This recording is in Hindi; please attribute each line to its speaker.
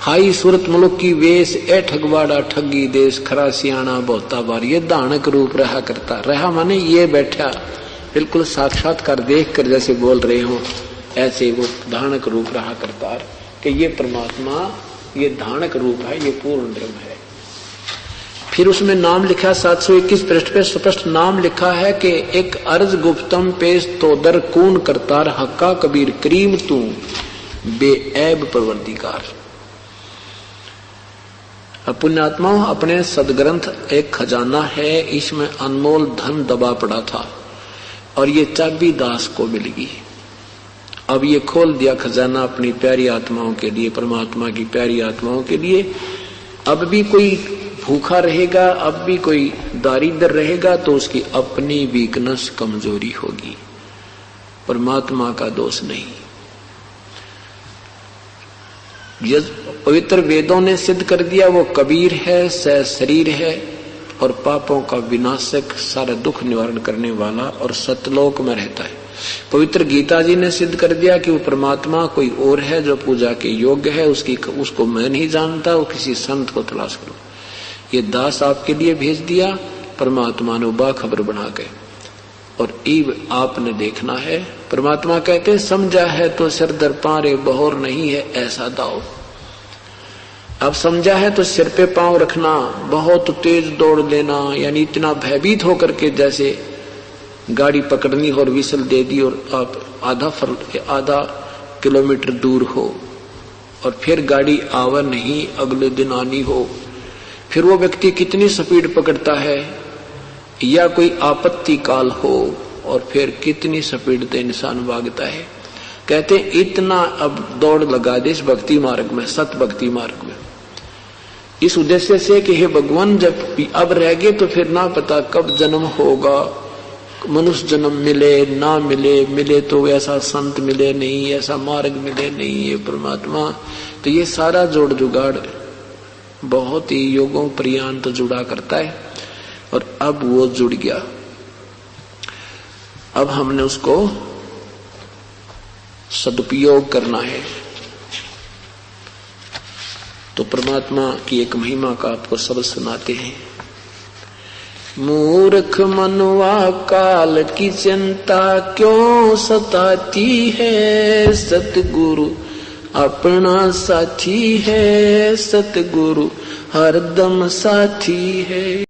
Speaker 1: हाई सूरत मुल्क की वेश ए ठगवाड़ा ठगी देश खरा सियाणा बहुता बार। ये धानक रूप रहा करता। रहा माने ये बैठा बिल्कुल साक्षात्कार देख कर जैसे बोल रहे हो ऐसे वो धानक रूप रहा करता कि ये परमात्मा ये धानक रूप है, ये पूर्ण ब्रह्म है। फिर उसमें नाम लिखा 721 पृष्ठ पे स्पष्ट नाम लिखा है कि एक अर्ज गुप्तम पेश तो दर कून करतार हक्का कबीर करीम तू बेऐब परवरदिगार। पुण्यात्माओं अपने सदग्रंथ एक खजाना है, इसमें अनमोल धन दबा पड़ा था और ये चाबी दास को मिल गई। अब ये खोल दिया खजाना अपनी प्यारी आत्माओं के लिए, परमात्मा की प्यारी आत्माओं के लिए। अब भी कोई भूखा रहेगा, अब भी कोई दारिद्र रहेगा तो उसकी अपनी वीकनेस कमजोरी होगी, परमात्मा का दोष नहीं। पवित्र वेदों ने सिद्ध कर दिया वो कबीर है, सह शरीर है और पापों का विनाशक, सारा दुख निवारण करने वाला और सतलोक में रहता है। पवित्र गीता जी ने सिद्ध कर दिया कि वो परमात्मा कोई और है जो पूजा के योग्य है, उसको मैं नहीं जानता, वो किसी संत को तलाश करो। ये दास आपके लिए भेज दिया परमात्मा ने बाखबर बना के, और ईब आपने देखना है। परमात्मा कहते हैं समझा है तो सिर दर पारे बहोर नहीं है ऐसा दाव। अब समझा है तो सिर पे पांव रखना, बहुत तेज दौड़ लेना, यानी इतना भयभीत होकर के जैसे गाड़ी पकड़नी और विसल दे दी और आप आधा किलोमीटर दूर हो और फिर गाड़ी आवा नहीं, अगले दिन आनी हो, फिर वो व्यक्ति कितनी स्पीड पकड़ता है, या कोई आपत्ति काल हो और फिर कितनी स्पीड से इंसान भागता है। कहते इतना अब दौड़ लगा दे इस भक्ति मार्ग में, सत भक्ति मार्ग में, इस उद्देश्य से कि हे भगवान जब अब रह गए तो फिर ना पता कब जन्म होगा, मनुष्य जन्म मिले ना मिले, मिले तो ऐसा संत मिले नहीं, ऐसा मार्ग मिले नहीं, ये परमात्मा। तो ये सारा जोड़ जुगाड़ बहुत ही योगों पर्यंत जुड़ा करता है और अब वो जुड़ गया। अब हमने उसको सदुपयोग करना है। तो परमात्मा की एक महिमा का आपको शब्द सुनाते हैं। मूर्ख मनवा काल की चिंता क्यों सताती है, सतगुरु अपना साथी है, सतगुरु हरदम साथी है।